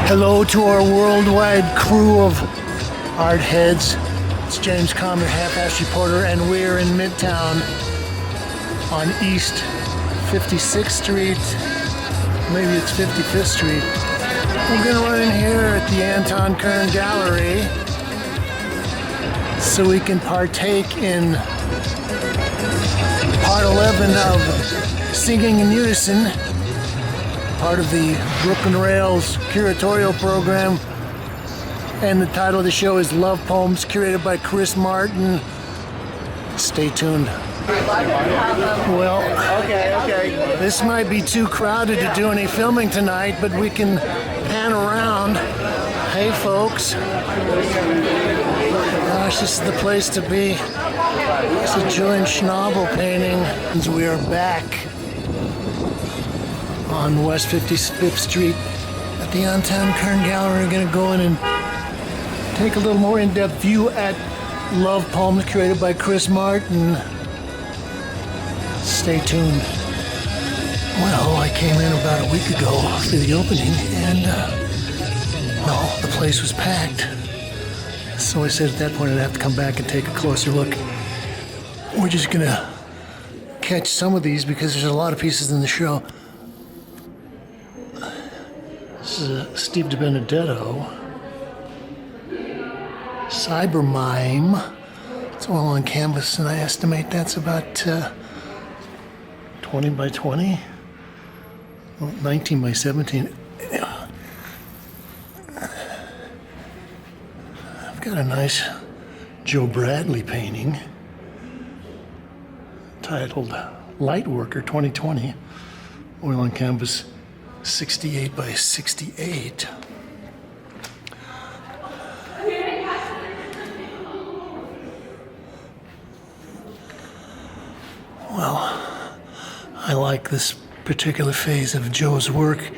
Hello to our worldwide crew of art heads. It's James Kalm, your half-ass reporter, and we're in Midtown on East 56th Street. Maybe it's 55th Street. We're gonna run in here at the Anton Kern Gallery so we can partake in part 11 of Singing in Unison, part of the Brooklyn Rail's curatorial program. And the title of the show is Love Poems, curated by Chris Martin. Stay tuned. Well, okay. This might be too crowded to do any filming tonight, but we can pan around. Hey, folks. Gosh, this is the place to be. It's a Julian Schnabel painting. We are back on West 55th Street at the Anton Kern Gallery. We're going to go in and take a little more in-depth view at Love Poems, curated by Chris Martin. Stay tuned. Well, I came in about a week ago for the opening, and well, the place was packed. So I said at that point I'd have to come back and take a closer look. We're just gonna catch some of these because there's a lot of pieces in the show. This is Steve DiBenedetto. Cyber Mime. It's all on canvas, and I estimate that's about 20 by 20? Well, 19 by 17. I've got a nice Joe Bradley painting titled Lightworker 2020, oil on canvas 68 by 68. Well, I like this particular phase of Joe's work,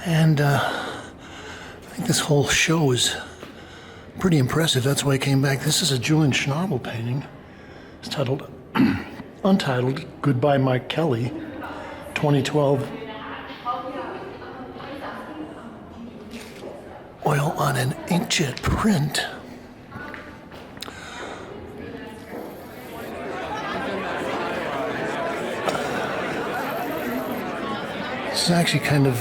and I think this whole show is pretty impressive. That's why I came back. This is a Julian Schnabel painting. It's titled, untitled, Goodbye Mike Kelly, 2012. Oil on an inkjet print. This is actually kind of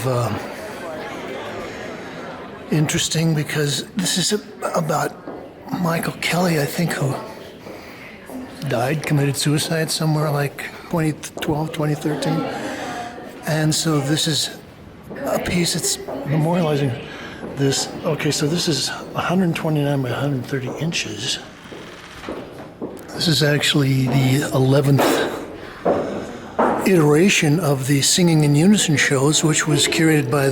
interesting because this is about Michael Kelly, I think, who died, committed suicide somewhere like 2012, 2013. And so this is a piece that's memorializing this. Okay, so this is 129 by 130 inches. This is actually the 11th iteration of the Singing in Unison shows, which was curated by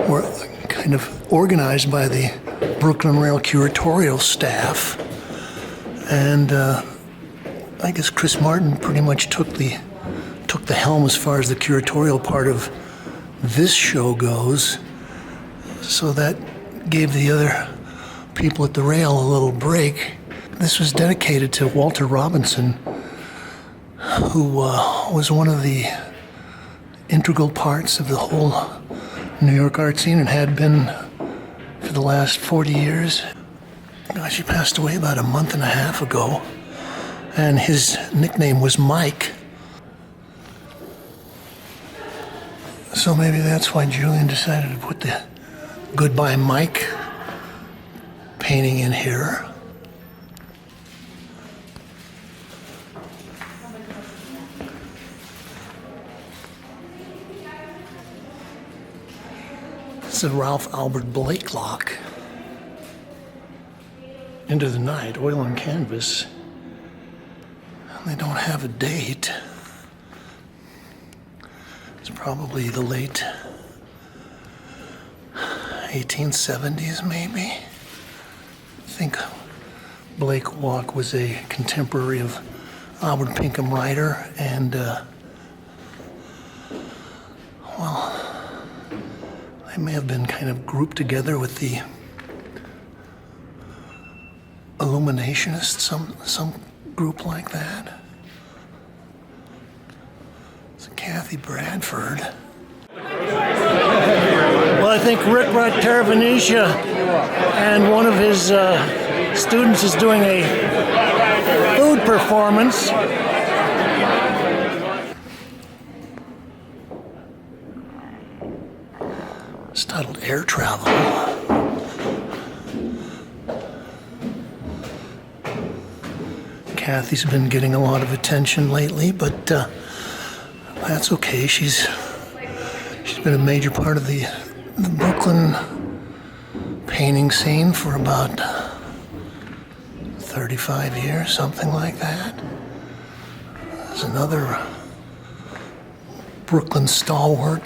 or kind of organized by the Brooklyn Rail Curatorial staff. And I guess Chris Martin pretty much took the helm as far as the curatorial part of this show goes. So that gave the other people at the rail a little break. This was dedicated to Walter Robinson, who was one of the integral parts of the whole New York art scene and had been for the last 40 years. Gosh, he passed away about a month and a half ago, and his nickname was Mike. So maybe that's why Julian decided to put the Goodbye Mike painting in here. It's a Ralph Albert Blakelock. Into the Night, oil on canvas. They don't have a date. It's probably the late 1870s, maybe. I think Blakelock was a contemporary of Albert Pinkham Ryder, and well, they may have been kind of grouped together with the Illuminationists, some group like that. It's Kathy Bradford. Well, I think Rick Teravanisha and one of his students is doing a food performance. It's titled Air Travel. Kathy's been getting a lot of attention lately, but that's okay. She's been a major part of the Brooklyn painting scene for about 35 years, something like that. There's another Brooklyn stalwart.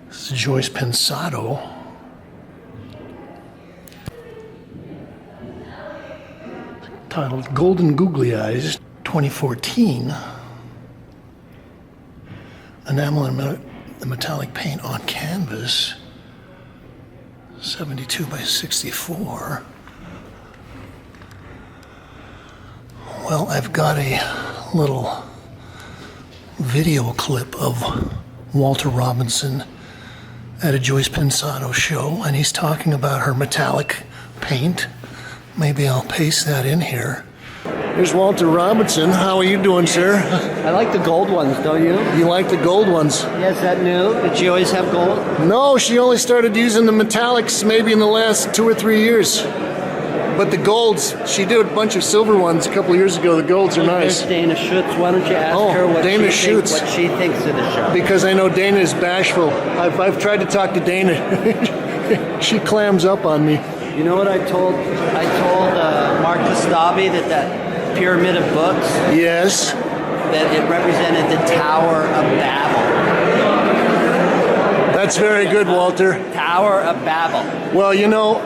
This is Joyce Pensato. Titled Golden Googly Eyes, 2014. Enamel and the metallic paint on canvas, 72 by 64. Well, I've got a little video clip of Walter Robinson at a Joyce Pensato show, and he's talking about her metallic paint. Maybe I'll paste that in here. Here's Walter Robinson. How are you doing, sir? I like the gold ones, don't you? You like the gold ones? Yes, that new? Did she always have gold? No, she only started using the metallics maybe in the last 2 or 3 years. But the golds, she did a bunch of silver ones a couple of years ago. The golds are nice. There's Dana Schutz. Why don't you ask her what she thinks of the show? Because I know Dana is bashful. I've tried to talk to Dana. She clams up on me. You know what I told Mark Kostabi that pyramid of books? Yes. That it represented the Tower of Babel. That's very good, Walter. Tower of Babel. Well, you know,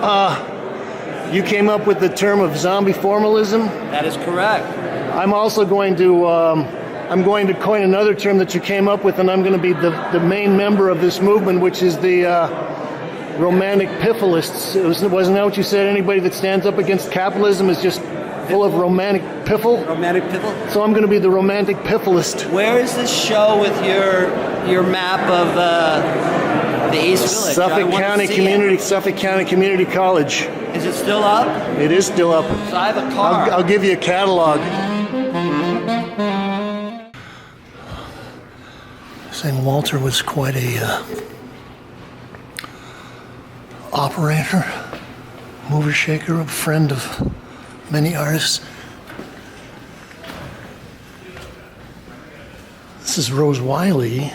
you came up with the term of zombie formalism. That is correct. I'm also going to coin another term that you came up with, and I'm going to be the main member of this movement, which is the romantic piffleists. Wasn't that what you said? Anybody that stands up against capitalism is just full of romantic piffle? Romantic piffle? So I'm going to be the romantic piffleist. Where is this show with your map of the East Village? Suffolk County Community College. Is it still up? It is still up. So I have a car. I'll give you a catalog. Saying Walter was quite a operator, mover shaker, a friend of many artists. This is Rose Wylie.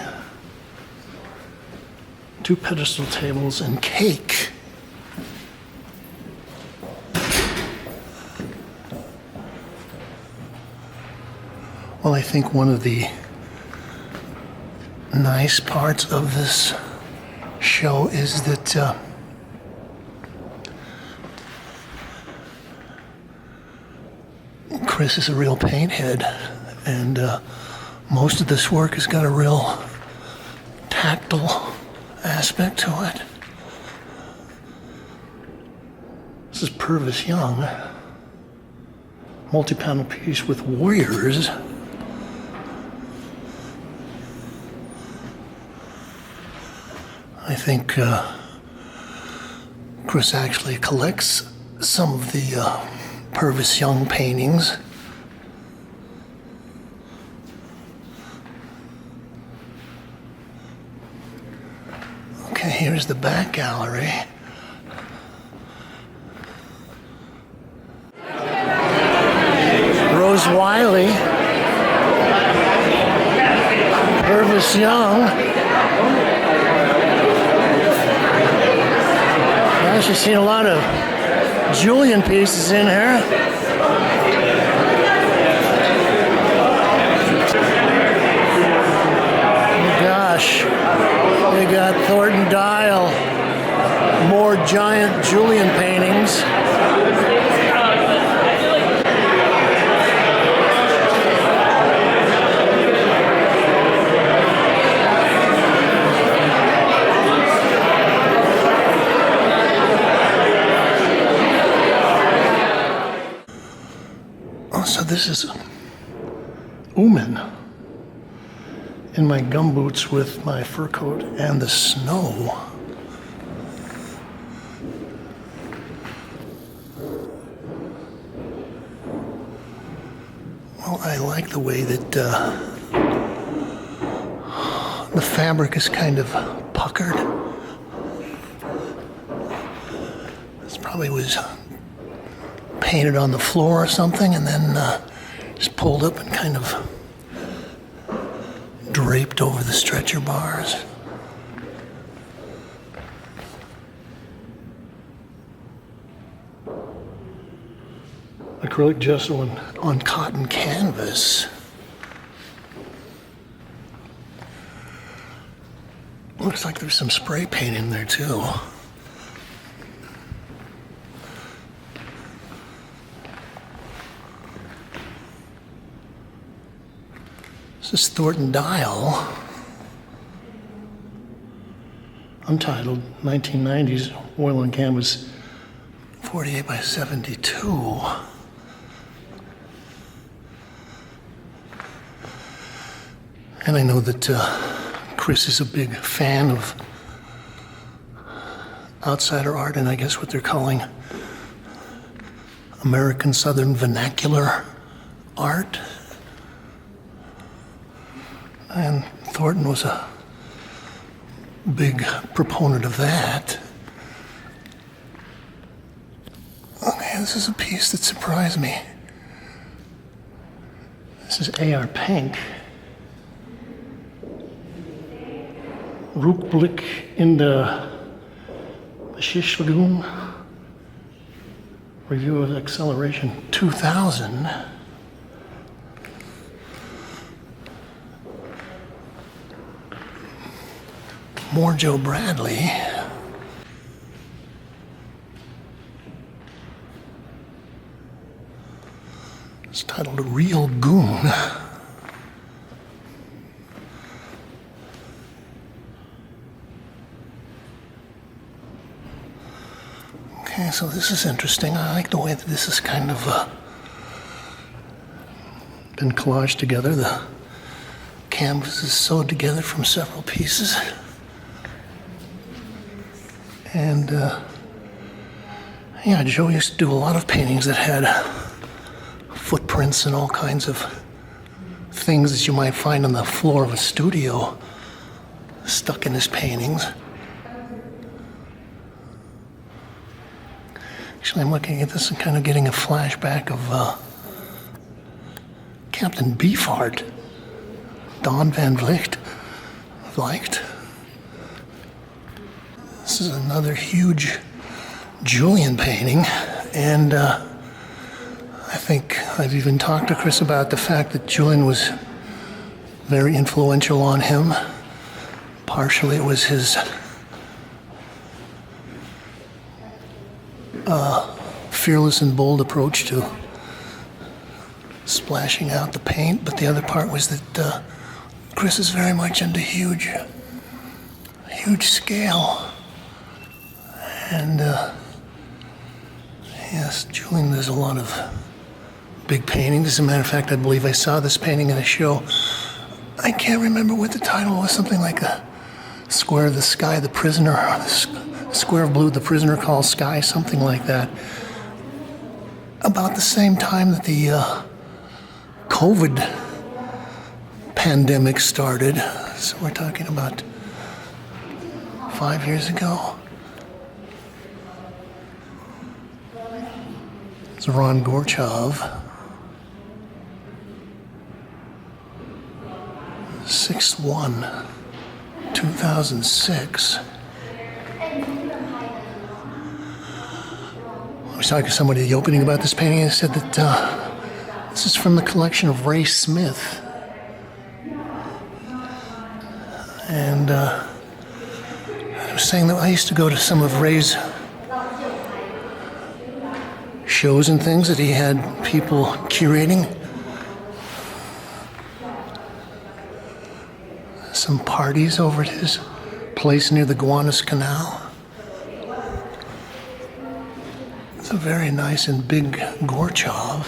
2 pedestal tables and cake. Well, I think one of the nice parts of this show is that Chris is a real paint head, and most of this work has got a real tactile aspect to it. This is Purvis Young, multi-panel piece with warriors. I think Chris actually collects some of the Purvis Young paintings. Okay, here's the back gallery. Rose Wylie, Purvis Young. I've actually seen a lot of Julian pieces in here. Oh gosh, we got Thornton Dial, more giant Julian paintings. So this is Uman. in my gumboots with my fur coat and the snow. Well, I like the way that the fabric is kind of puckered. This probably was painted on the floor or something and then just pulled up and kind of draped over the stretcher bars. Acrylic gesso on cotton canvas. Looks like there's some spray paint in there too. This is Thornton Dial, untitled, 1990s, oil and canvas, 48 by 72. And I know that Chris is a big fan of outsider art, and I guess what they're calling American Southern Vernacular art. And Thornton was a big proponent of that. Okay, this is a piece that surprised me. This is A.R. Penk. Rückblick in der Beschäftigung. Review of Acceleration 2000. More Joe Bradley. It's titled A Real Goon. Okay, so this is interesting. I like the way that this is kind of been collaged together. The canvas is sewed together from several pieces. And, yeah, Joe used to do a lot of paintings that had footprints and all kinds of things that you might find on the floor of a studio stuck in his paintings. Actually, I'm looking at this and kind of getting a flashback of Captain Beefheart, Don Van Vliet. This is another huge Julian painting, and I think I've even talked to Chris about the fact that Julian was very influential on him. Partially it was his fearless and bold approach to splashing out the paint, but the other part was that Chris is very much into huge scale. And yes, Julian does a lot of big paintings. As a matter of fact, I believe I saw this painting in a show. I can't remember what the title was, something like a Square of the Sky, the Prisoner, or the Square of Blue, the Prisoner Calls Sky, something like that. About the same time that the COVID pandemic started, so we're talking about 5 years ago. It's Ron Gorchov. 6/1/2006. I was talking to somebody at the opening about this painting, and they said that this is from the collection of Ray Smith. And I was saying that I used to go to some of Ray's shows and things that he had people curating. Some parties over at his place near the Gowanus Canal. It's a very nice and big Gorchov.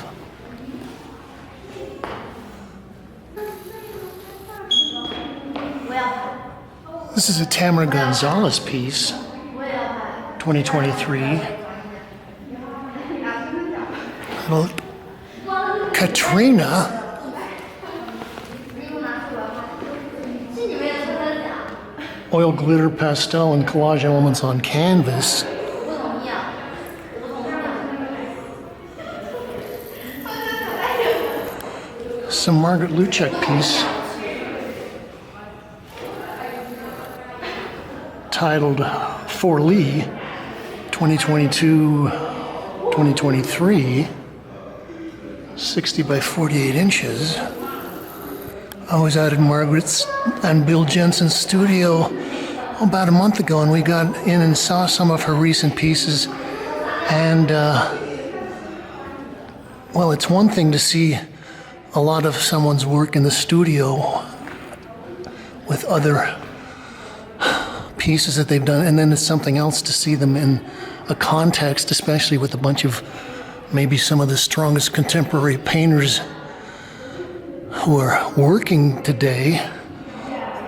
This is a Tamara Gonzales piece, 2023. Little Katrina. Oil, glitter, pastel, and collage elements on canvas. Some Margrit Lewczuk piece titled For Lee, 2022-2023, 60 by 48 inches. I was out at Margrit's and Bill Jensen's studio about a month ago, and we got in and saw some of her recent pieces. And, well, it's one thing to see a lot of someone's work in the studio with other pieces that they've done, and then it's something else to see them in a context, especially with a bunch of maybe some of the strongest contemporary painters who are working today.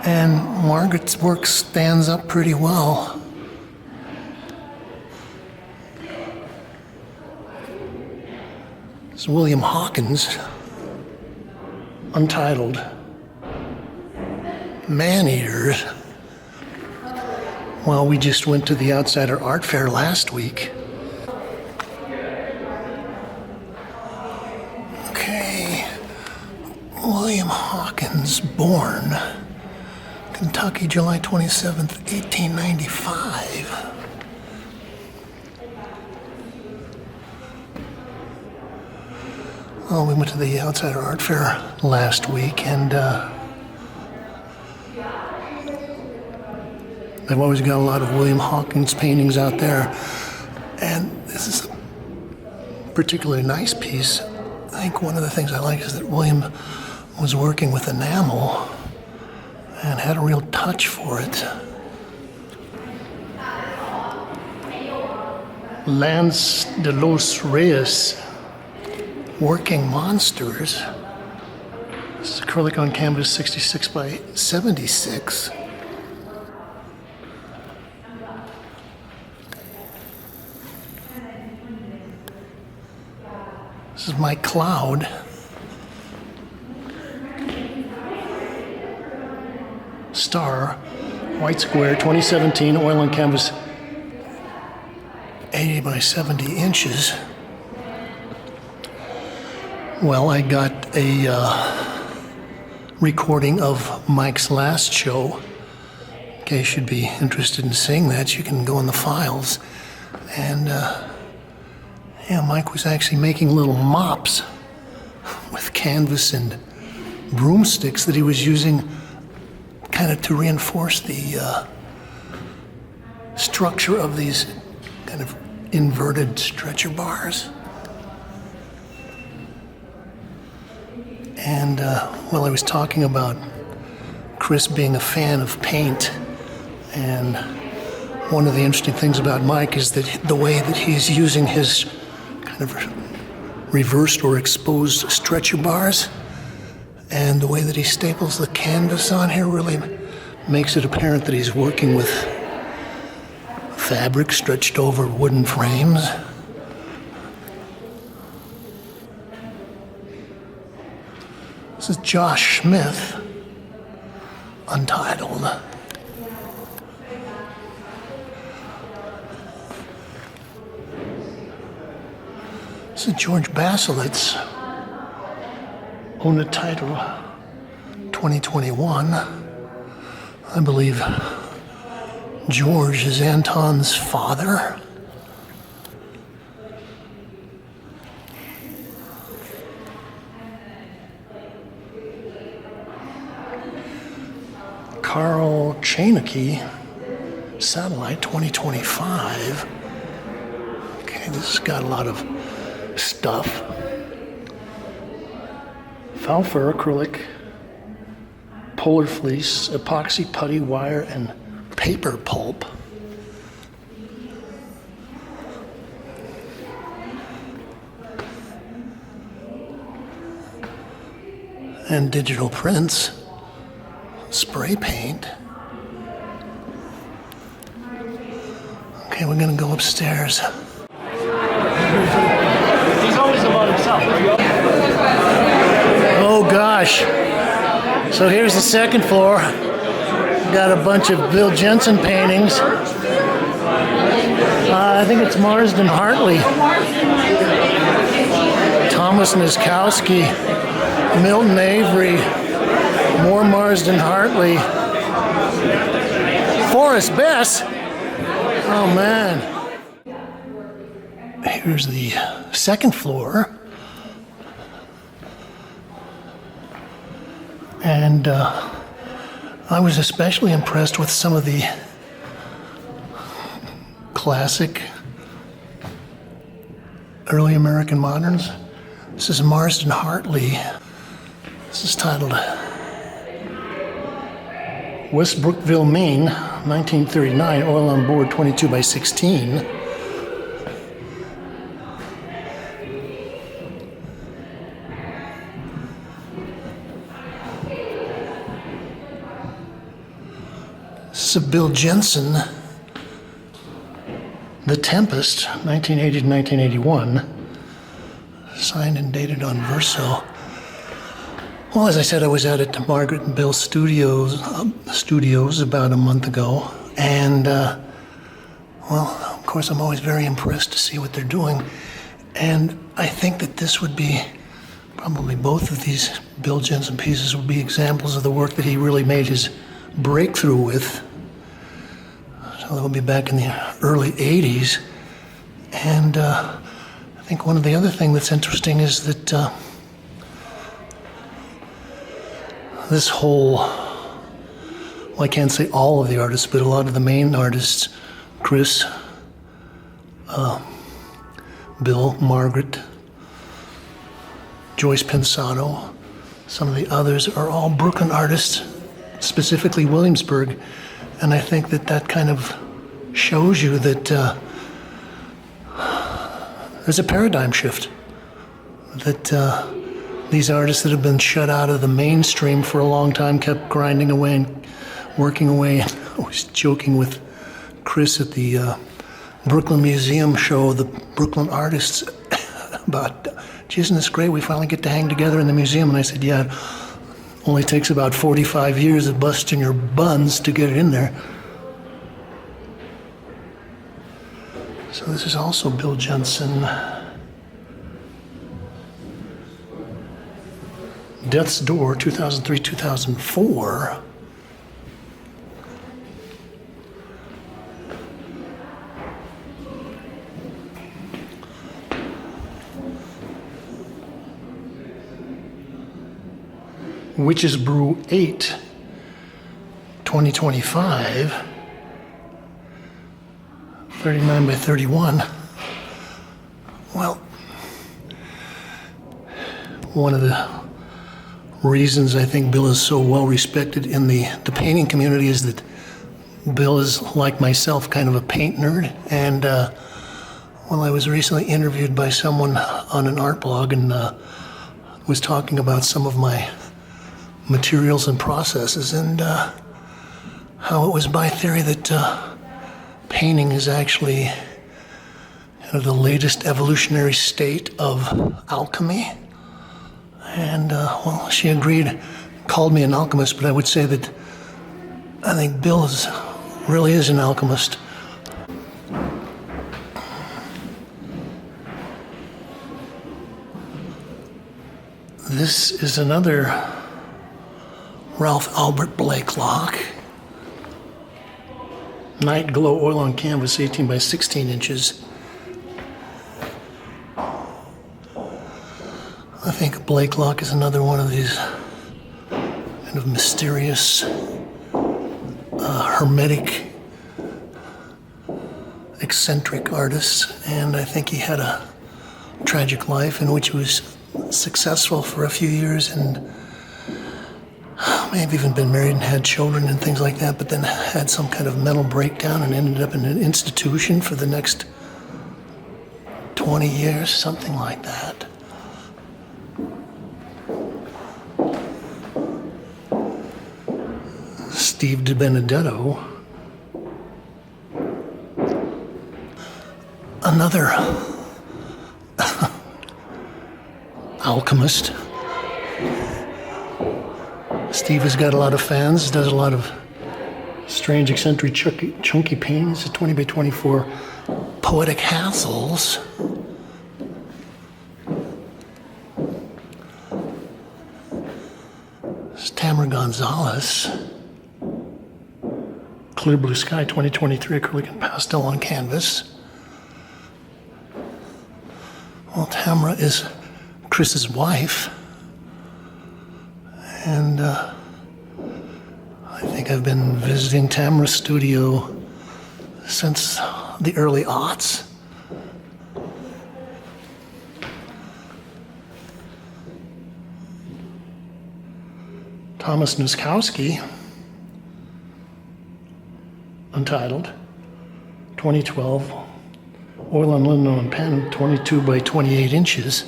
And Margrit's work stands up pretty well. It's William Hawkins, untitled Man-Eaters. Well, we just went to the Outsider Art Fair last week. Okay, William Hawkins, born Kentucky, July 27th, 1895. Well, we went to the Outsider Art Fair last week, and they've always got a lot of William Hawkins paintings out there. And this is a particularly nice piece. I think one of the things I like is that William was working with enamel and had a real touch for it. Lands de Los Reyes, Working Monsters. This is acrylic on canvas, 66 by 76. This is My Cloud. Star, white square, 2017, oil on canvas, 80 by 70 inches. Well, I got a recording of Mike's last show. In case you'd be interested in seeing that, you can go in the files. And yeah, Mike was actually making little mops with canvas and broomsticks that he was using kind of to reinforce the structure of these kind of inverted stretcher bars. And well, I was talking about Chris being a fan of paint, and one of the interesting things about Mike is that the way that he's using his kind of reversed or exposed stretcher bars, and the way that he staples the canvas on here really makes it apparent that he's working with fabric stretched over wooden frames. This is Josh Smith, untitled. This is Georg Baselitz, owned the title 2021. I believe George is Anton's father. Carl Chaineke, Satellite 2025. Okay, this has got a lot of stuff. Falfer acrylic, polar fleece, epoxy putty wire, and paper pulp. And digital prints, spray paint, Okay, we're gonna go upstairs. He's always about himself. Oh gosh. So here's the second floor. Got a bunch of Bill Jensen paintings. I think it's Marsden Hartley. Thomas Niskowski. Milton Avery. More Marsden Hartley. Forrest Bess. Oh man. Here's the second floor. And I was especially impressed with some of the classic early American moderns. This is Marsden Hartley. This is titled West Brookville, Maine, 1939, oil on board 22 by 16. This is Bill Jensen, The Tempest, 1980 to 1981, signed and dated on Verso. Well, as I said, I was out at Margrit and Bill's studios about a month ago, and well, of course, I'm always very impressed to see what they're doing, and I think that this would be probably both of these Bill Jensen pieces would be examples of the work that he really made his breakthrough with. So that would be back in the early 80s. And I think one of the other things that's interesting is that this whole, well, I can't say all of the artists, but a lot of the main artists, Chris, Bill, Margrit, Joyce Pensato, some of the others are all Brooklyn artists, specifically Williamsburg. And I think that that kind of shows you that there's a paradigm shift. That these artists that have been shut out of the mainstream for a long time kept grinding away and working away. And I was joking with Chris at the Brooklyn Museum show, the Brooklyn artists, about, gee, isn't this great? We finally get to hang together in the museum. And I said, yeah. Only takes about 45 years of busting your buns to get it in there. So this is also Bill Jensen. Death's Door, 2003-2004. Witch's Brew 8, 2025, 39 by 31. Well, one of the reasons I think Bill is so well respected in the painting community is that Bill is, like myself, kind of a paint nerd. And well, I was recently interviewed by someone on an art blog and was talking about some of my materials and processes, and how it was my theory that painting is actually kind of the latest evolutionary state of alchemy. And well, she agreed, called me an alchemist, but I would say that I think Bill really is an alchemist. This is another Ralph Albert Blakelock. Night Glow oil on canvas, 18 by 16 inches. I think Blakelock is another one of these kind of mysterious, hermetic, eccentric artists. And I think he had a tragic life in which he was successful for a few years and may have even been married and had children and things like that, but then had some kind of mental breakdown and ended up in an institution for the next 20 years, something like that. Steve DiBenedetto. another alchemist. Steve has got a lot of fans, does a lot of strange, eccentric, chunky paintings, 20 by 24 poetic hassles. This is Tamara Gonzales. Clear Blue Sky 2023 acrylic and pastel on canvas. Well, Tamara is Chris's wife, and I think I've been visiting Tamara's studio since the early aughts. Thomas Nuskowski, Untitled, 2012, oil on linoleum pen, 22 by 28 inches.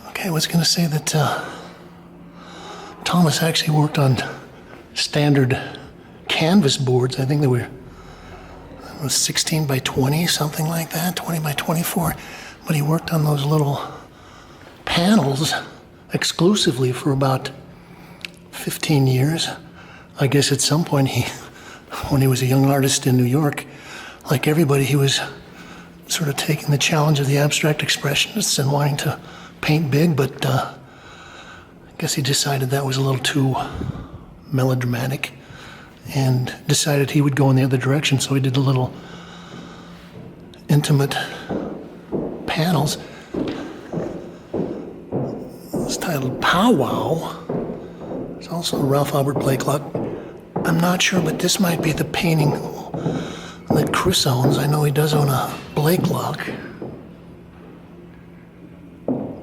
Okay, I was going to say that Thomas actually worked on standard canvas boards. I think they were 16 by 20, something like that, 20 by 24. But he worked on those little panels exclusively for about 15 years. I guess at some point when he was a young artist in New York, like everybody, he was sort of taking the challenge of the abstract expressionists and wanting to paint big, but I guess he decided that was a little too melodramatic and decided he would go in the other direction, so he did a little intimate panels. It's titled Powwow. It's also Ralph Albert Blakelock. I'm not sure, but this might be the painting that Chris owns. I know he does own a Blakelock.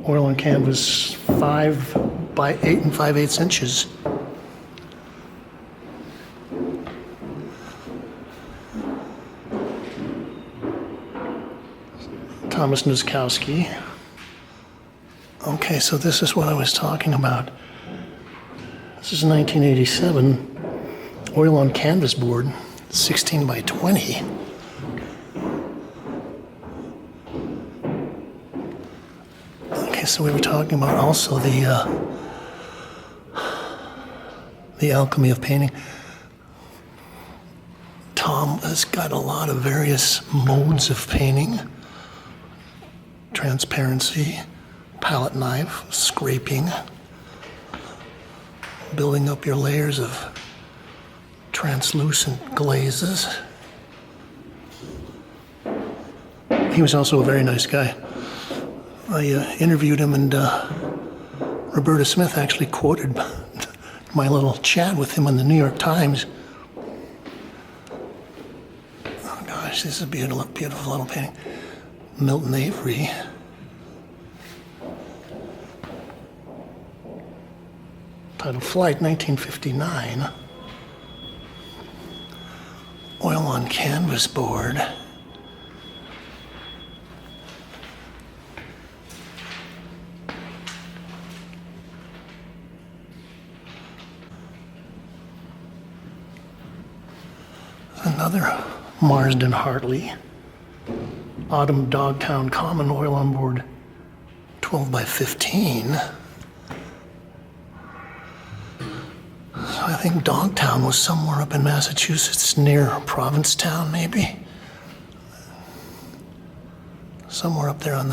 Oil on canvas, 5 by 8 and 5/8 inches. Thomas Nuskowski. Okay, so this is what I was talking about. This is 1987, oil on canvas board, 16 by 20. Okay, so we were talking about also the alchemy of painting. Tom has got a lot of various modes of painting. Transparency, palette knife, scraping, building up your layers of translucent glazes. He was also a very nice guy. I interviewed him, and Roberta Smith actually quoted my little chat with him in the New York Times. Oh gosh, this is a beautiful, beautiful little painting. Milton Avery. Titled Flight, 1959. Oil on canvas board. Another Marsden Hartley. Autumn Dogtown Common, oil on board, 12 by 15. So I think Dogtown was somewhere up in Massachusetts, near Provincetown, maybe. Somewhere up there on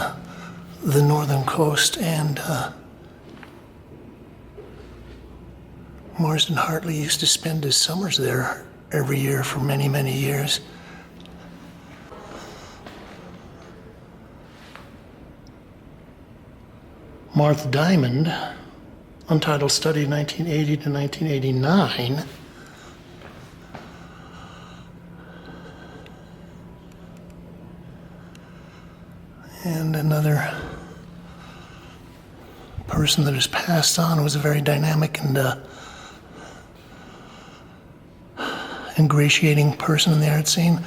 the northern coast, and Marsden Hartley used to spend his summers there every year for many, many years. Martha Diamond, Untitled Study, 1980 to 1989. And another person that has passed on was a very dynamic and ingratiating person in the art scene.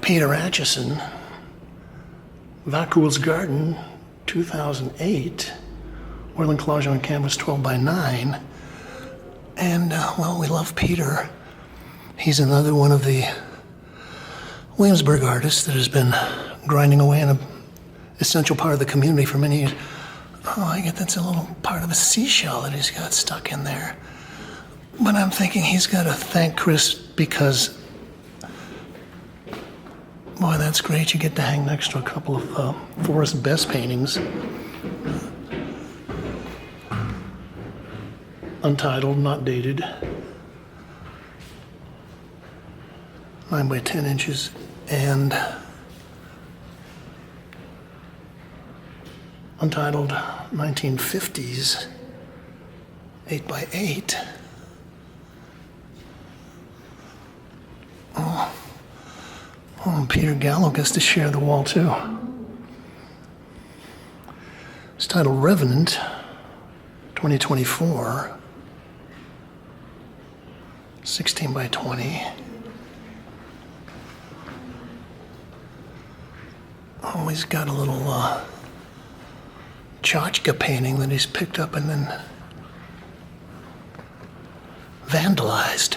Peter Atchison, Vakuil's Garden, 2008, oil and collage on canvas 12 by 9. And, well, we love Peter. He's another one of the Williamsburg artists that has been grinding away in an essential part of the community for many years. Oh, I get that's a little part of a seashell that he's got stuck in there. But I'm thinking he's got to thank Chris because, boy, that's great. You get to hang next to a couple of Forrest Bess paintings. Untitled, not dated. 9 by 10 inches. And untitled 1950s, 8 by 8. Oh, and Peter Gallo gets to share the wall too. It's titled Revenant, 2024, 16 by 20. Oh, he's got a little tchotchke painting that he's picked up and then vandalized,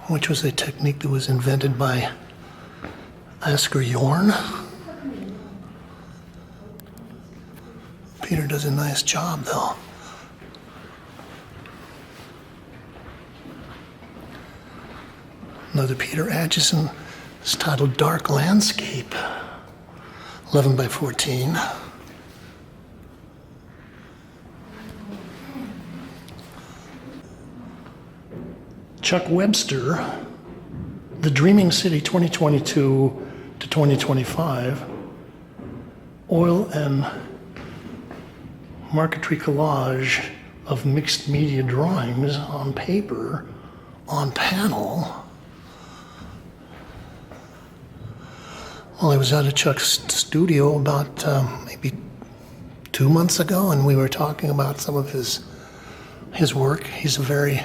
which was a technique that was invented by Asger Jorn. Peter does a nice job, though. Another Peter Atchison. It's titled Dark Landscape, 11 by 14. Chuck Webster, The Dreaming City 2022 to 2025, oil and marquetry collage of mixed media drawings on paper, on panel. Well, I was out at Chuck's studio about maybe 2 months ago, and we were talking about some of his work. He's a very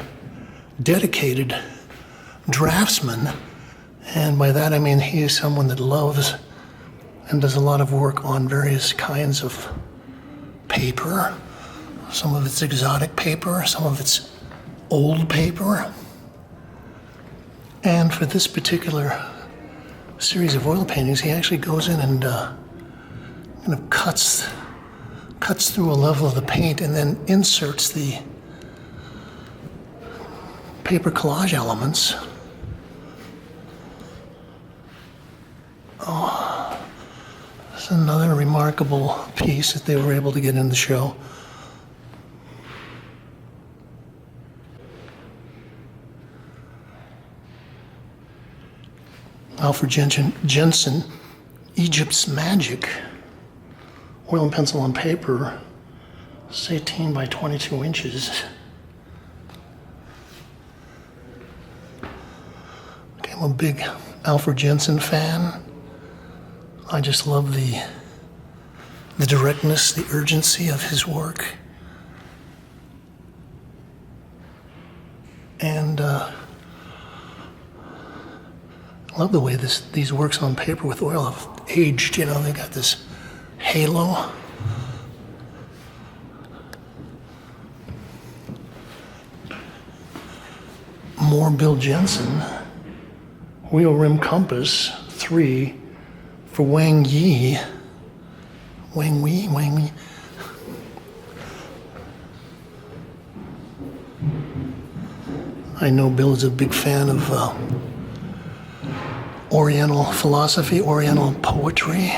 dedicated draftsman, and by that I mean he is someone that loves and does a lot of work on various kinds of paper. Some of it's exotic paper, some of it's old paper. And for this particular series of oil paintings, he actually goes in and kind of cuts through a level of the paint and then inserts the paper collage elements. Oh, it's another remarkable piece that they were able to get in the show. Alfred Jensen, Egypt's Magic, oil and pencil on paper, it's 18 by 22 inches. Okay, I'm a big Alfred Jensen fan. I just love the directness, the urgency of his work. And I love the way these works on paper with oil have aged. You know, they got this halo. More Bill Jensen. Wheel Rim Compass 3 for Wang Yi. Wang Yi. I know Bill is a big fan of Oriental philosophy, Oriental poetry.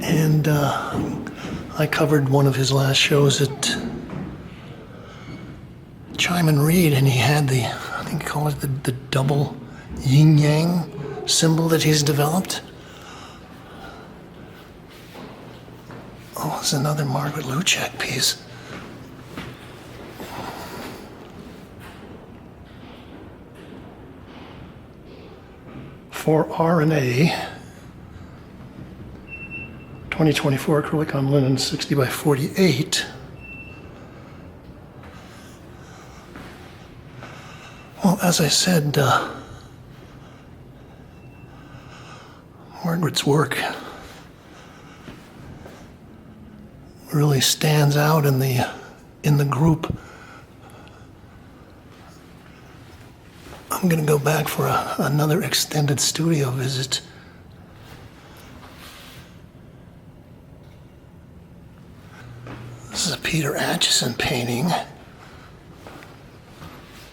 And I covered one of his last shows at Chime and Read, and he had I think he called it the double yin-yang symbol that he's developed. Oh, it's another Margrit Lewczuk piece. For R&A, 2024 acrylic on linen, 60 by 48. Well, as I said, Margaret's work really stands out in the group. I'm going to go back for another extended studio visit. This is a Peter Acheson painting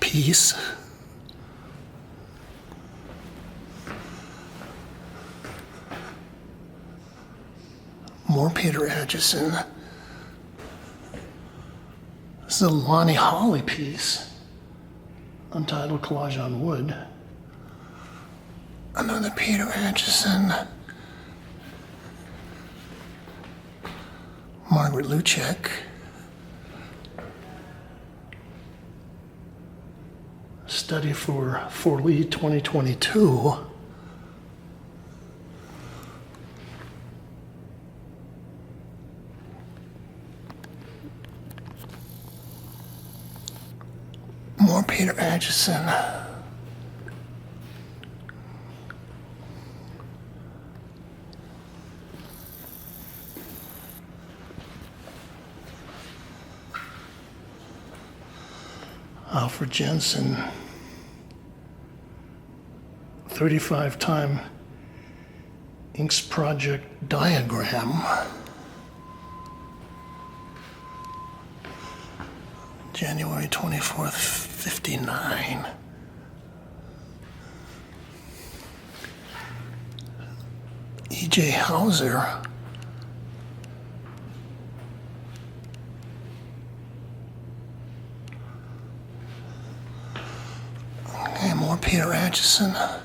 piece. More Peter Acheson. This is a Lonnie Hawley piece, untitled Collage on Wood. Another Peter Acheson. Margrit Lewczuk. Study for Lee 2022. More Peter Acheson. Alfred Jensen. 35-time Inks Project diagram. January 24th, 59. E.J. Hauser. Okay, more Peter Acheson.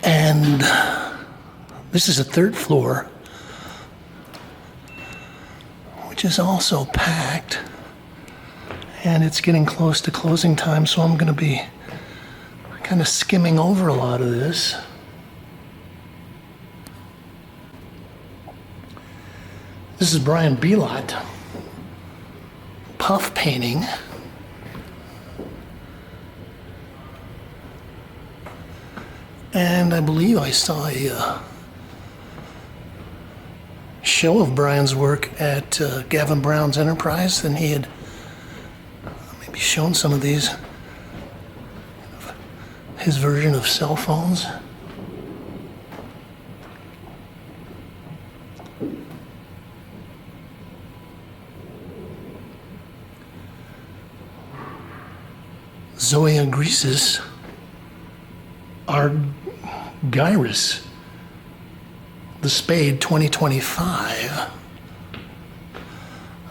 And this is the third floor, which is also packed. And it's getting close to closing time, so I'm going to be kind of skimming over a lot of this. This is Brian Belot, puff painting. And I believe I saw a show of Brian's work at Gavin Brown's Enterprise, and he had maybe shown some of these, his version of cell phones. Zoya Greases, Argyrus, the Spade 2025.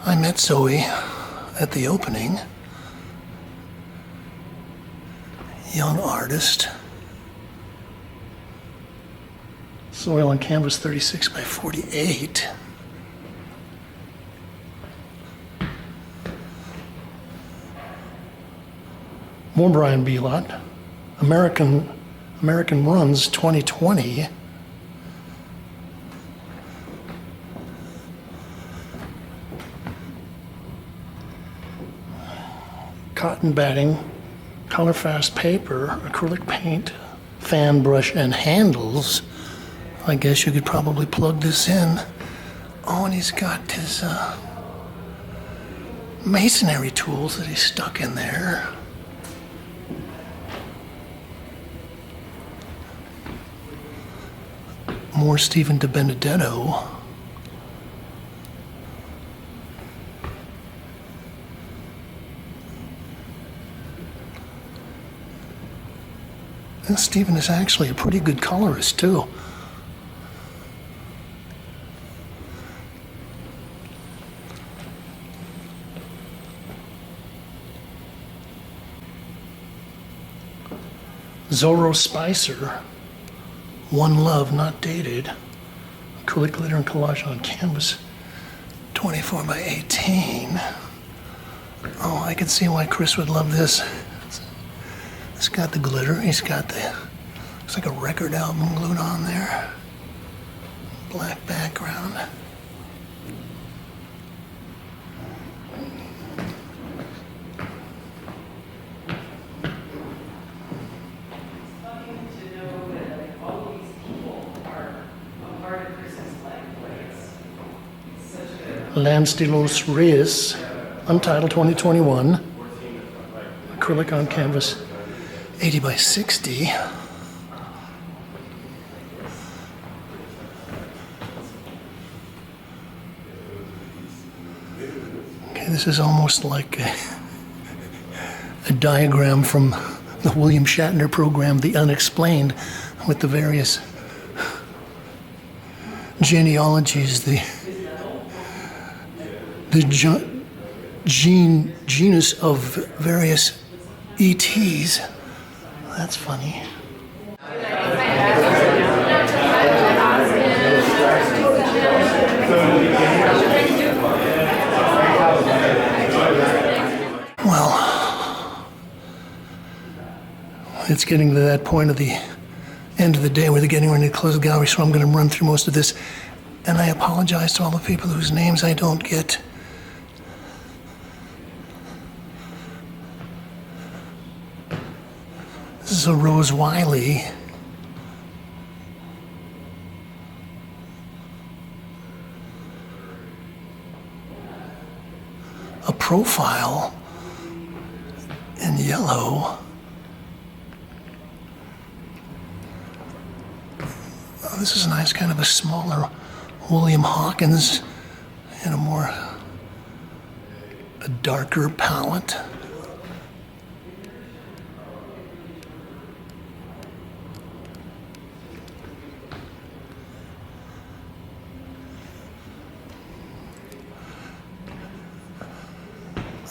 I met Zoe at the opening. Young artist. Soil on canvas 36 by 48. More Brian Belot. American Runs 2020. Cotton batting, color fast paper, acrylic paint, fan brush, and handles. I guess you could probably plug this in. Oh, and he's got his masonry tools that he stuck in there. More Stephen DiBenedetto. And Stephen is actually a pretty good colorist, too. Zorro Spicer. One Love, Not Dated. Acrylic glitter and collage on canvas. 24 by 18. Oh, I can see why Chris would love this. It's got the glitter. He's got the, looks like a record album glued on there. Black background. Lands de Los Reyes, Untitled 2021. Acrylic on canvas, 80 by 60. Okay, this is almost like a diagram from the William Shatner program, The Unexplained, with the various genealogies, the genus of various ETs. That's funny. Well, it's getting to that point of the end of the day where they're getting ready to close the gallery, so I'm going to run through most of this. And I apologize to all the people whose names I don't get. This is a Rose Wylie. A profile in yellow. Oh, this is a nice kind of a smaller William Hawkins in a darker palette.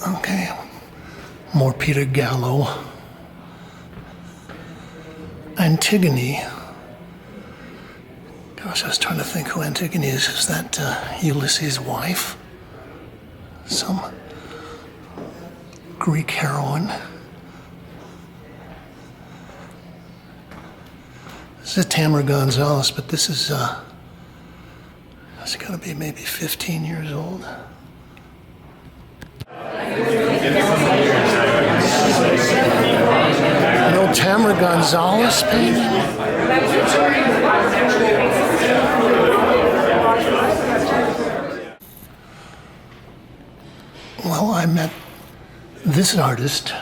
Okay, more Peter Gallo. Antigone. Gosh, I was trying to think who Antigone is. Is that Ulysses' wife? Some Greek heroine. This is Tamara Gonzales, but this is, it's got to be maybe 15 years old. No Tamara Gonzales painting? Well, I met this artist,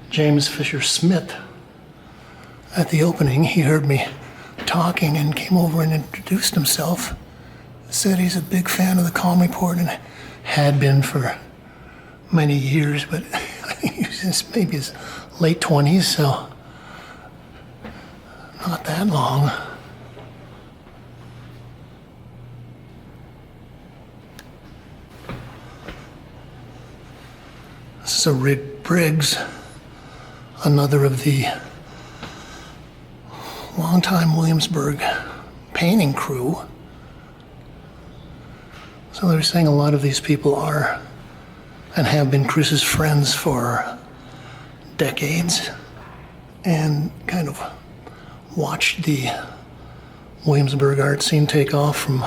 James Fisher Smith, at the opening. He heard me talking and came over and introduced himself. Said he's a big fan of the Kalm Report and had been for many years, but I think he was maybe his late 20s, so not that long. This is a Rick Briggs, another of the longtime Williamsburg painting crew. So they're saying a lot of these people are and have been Chris's friends for decades and kind of watched the Williamsburg art scene take off from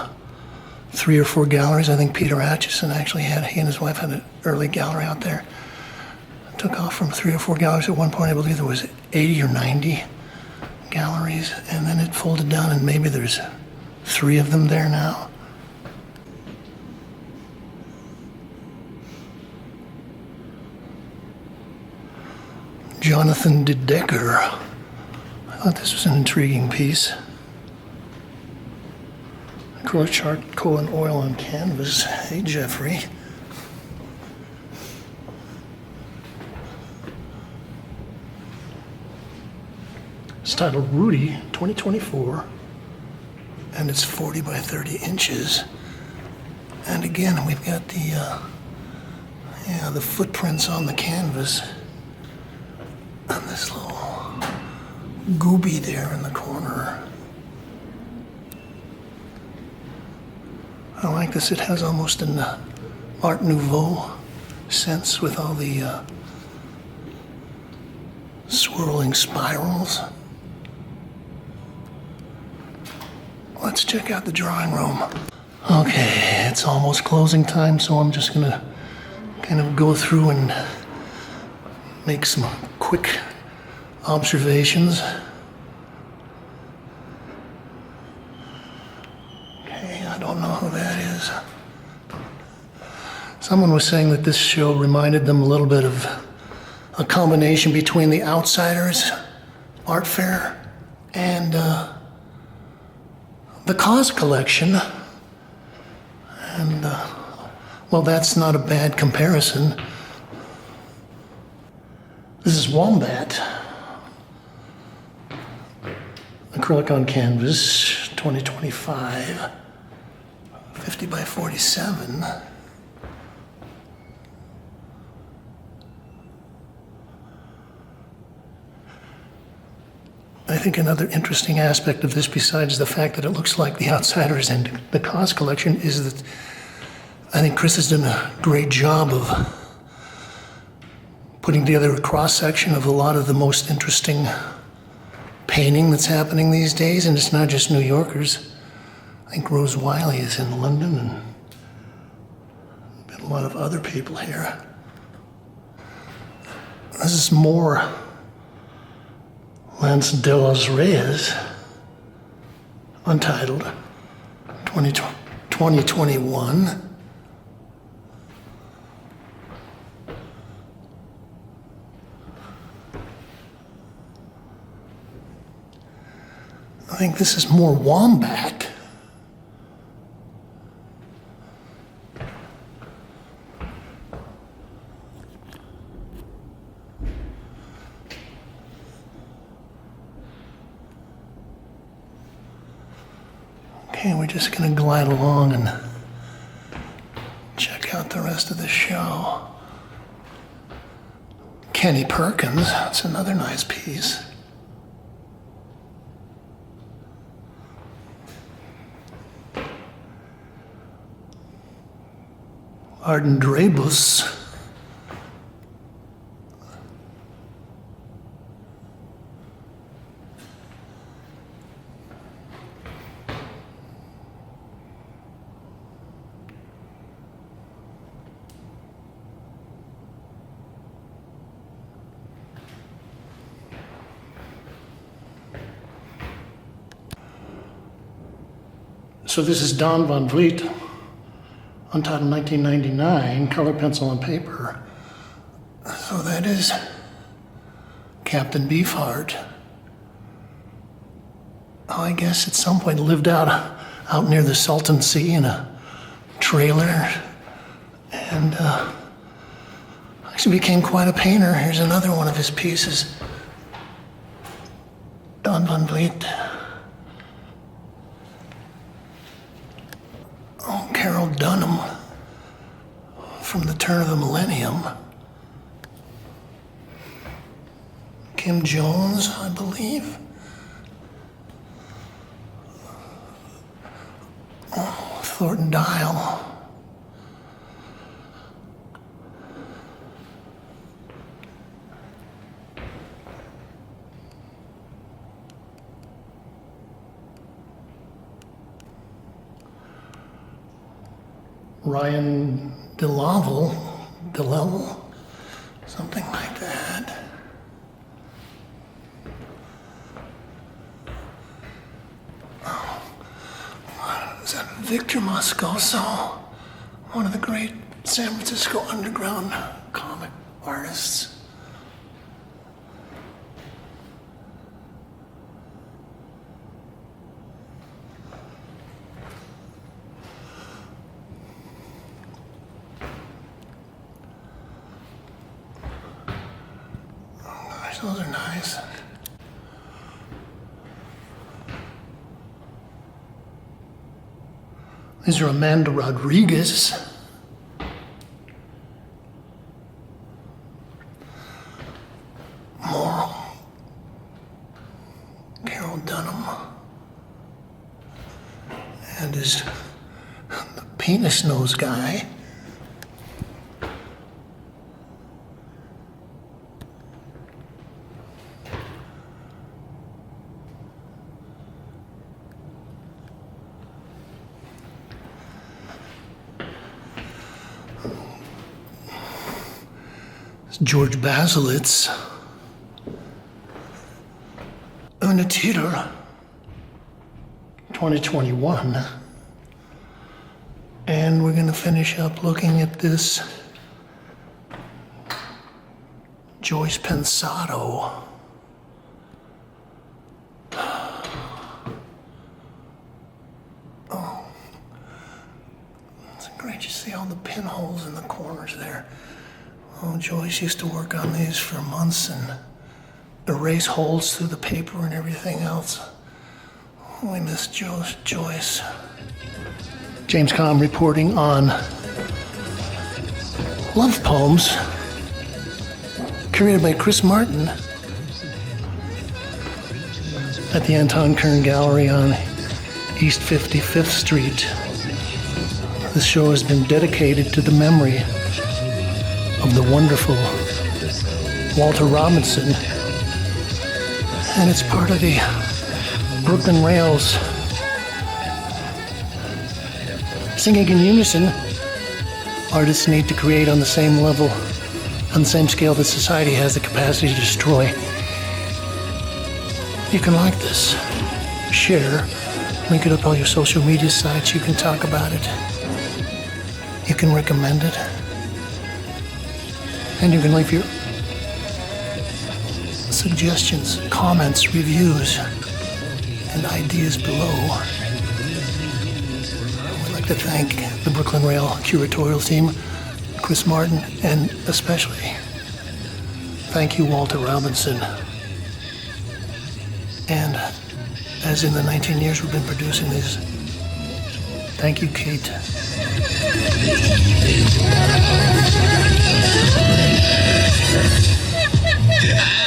3 or 4 galleries. I think Peter Atchison actually he and his wife had an early gallery out there. It took off from 3 or 4 galleries at one point. I believe there was 80 or 90 galleries, and then it folded down, and maybe there's 3 of them there now. Jonathan de Decker. I thought this was an intriguing piece. Acrylic charcoal and oil on canvas. Hey, Jeffrey. It's titled Rudy 2024, and it's 40 by 30 inches. And again, we've got the footprints on the canvas. And this little gooby there in the corner. I like this. It has almost an Art Nouveau sense with all the swirling spirals. Let's check out the drawing room. Okay, it's almost closing time, so I'm just gonna kind of go through and make some quick observations. Okay, I don't know who that is. Someone was saying that this show reminded them a little bit of a combination between the Outsiders art fair and the Cause collection. And, well, that's not a bad comparison. This is Wombat. Acrylic on canvas, 2025, 50 by 47. I think another interesting aspect of this, besides the fact that it looks like the Outsiders and the Cause collection, is that I think Chris has done a great job of putting together a cross-section of a lot of the most interesting painting that's happening these days, and it's not just New Yorkers. I think Rose Wylie is in London, and a lot of other people here. This is more Lance de Los Reyes, Untitled, 2021. I think this is more Wombat. Okay, we're just going to glide along and check out the rest of the show. Kenny Perkins, that's another nice piece. Arden Drabus. So this is Don Van Vliet, Untitled 1999, color pencil and paper. So that is Captain Beefheart. Oh, I guess at some point lived out near the Salton Sea in a trailer, and actually became quite a painter. Here's another one of his pieces. Don Van Vliet. Oh, Carol Dunham, from the turn of the millennium. Kim Jones, I believe. Oh, Thornton Dial. Ryan DeLavel, something like that. Oh, is that Victor Moscoso, one of the great San Francisco underground comic artists? Those are nice. These are Amanda Rodriguez. More Carol Dunham. And is the penis nose guy. Georg Baselitz, Unatitled, 2021, And we're going to finish up looking at this Joyce Pensato. Oh, it's great. You see all the pinholes in the corners there. Oh, Joyce used to work on these for months and erase holes through the paper and everything else. Oh, we miss Joyce. James Kalm reporting on love poems curated by Chris Martin at the Anton Kern Gallery on East 55th Street. This show has been dedicated to the memory of the wonderful Walter Robinson, and it's part of the Brooklyn Rail's Singing in Unison. Artists need to create on the same level, on the same scale that society has the capacity to destroy. You can like this, share, link it up on your social media sites. You can talk about it. You can recommend it. And you can leave your suggestions, comments, reviews, and ideas below. We'd like to thank the Brooklyn Rail Curatorial team, Chris Martin, and especially thank you, Walter Robinson. And as in the 19 years we've been producing these, thank you, Kate. Yeah.